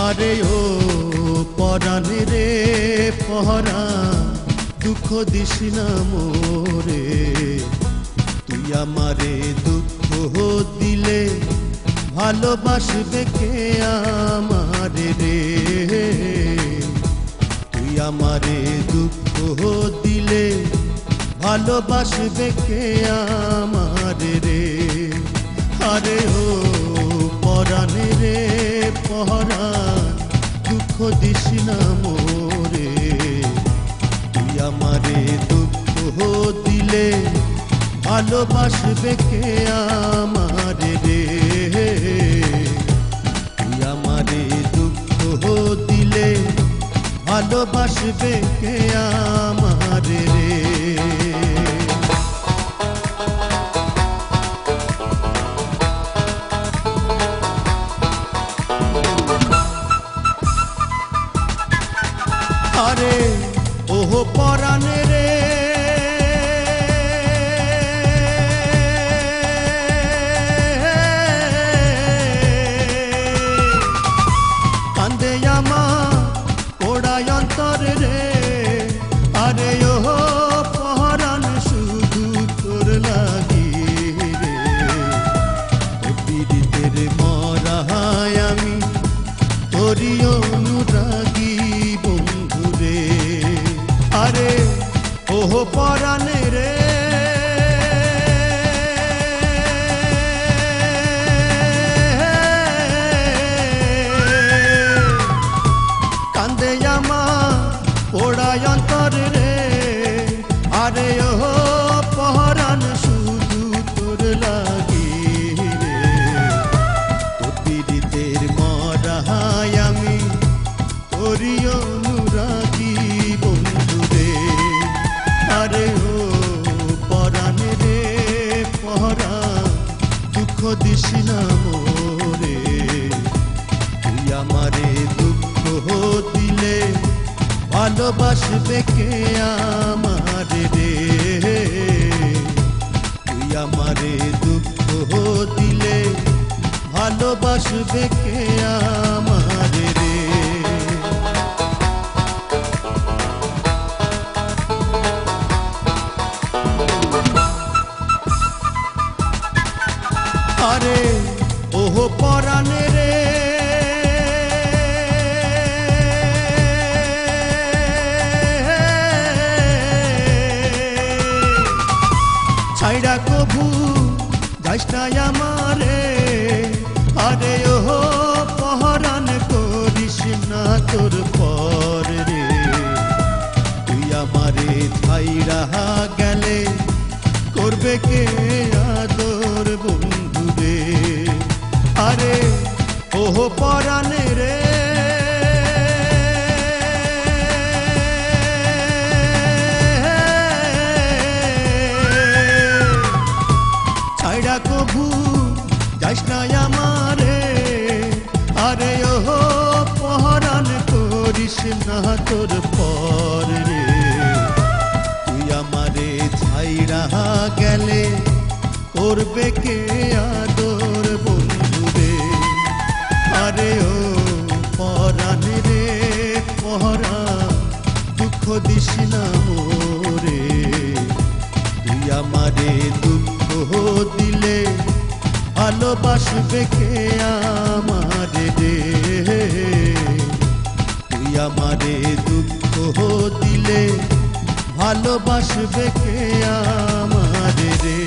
আরে ও পরাণ রে পরাণ, দুঃখ দিস না মোরে। তুই আমারে দুঃখ দিলে ভালোবাসবে কে আমারে রে। তুই আমারে দুঃখ দিলে ভালোবাসবে কে আমারে রে। আরে ও পরাণ রে পরাণ, দুঃখ দিস না মোরে। তুই আমারে দুঃখ দিলে ভালোবাসবে কে আমারে রে। তুই আমারে দুঃখ দিলে ভালোবাসবে কে আমারে রে। আরে ওহ পরাণ রে কান্দে আমার পোড়ায় অন্তর রে। আরে ওহ পরাণ শুধু তোর লাগি রে। পীড়িতের মরায় আমি তোরি অনুরাগী বন্ধু রে। আরে ওহ পরাণ রে কান্দে আমার পোড়ায় অন্তর রে। আরে ওহ পরাণ শুধু তোর লাগি রে। পীড়িতের মরায় আমি তোরি অনুরাগী বন্ধু রে। আরে ও পরাণ রে পরাণ, দুঃখ দিস না মোরে। তুই আমারে দুঃখ দিলে ভালোবাসবে কে আমারে রে। তুই আমারে দুঃখ দিলে ভালোবাসবে কে আমারে রে। আরে ওহ পরাণ রে ছাইড়া কভু যাইস না আমারে। আরে ওহ পরাণ করিস না তোর পর রে। তুই আমারে ছাইড়া গেলে করবে কে আদর বন্ধু রে। আরে ওহ পরাণ রে ছাইড়া কভু যাইস না আমারে। আরে ওহ পরাণ করিস না তোর পর রে। তুই আমারে ছাইড়া গেলে করবে কে আদর বন্ধু রে। আরে ও পরাণ রে পরাণ, দুঃখ দিস না মোরে। তুই আমারে দুঃখ দিলে ভালোবাসবে কে আমারে রে। তুই আমারে দুঃখ দিলে ভালোবাসবে কে আমারে রে।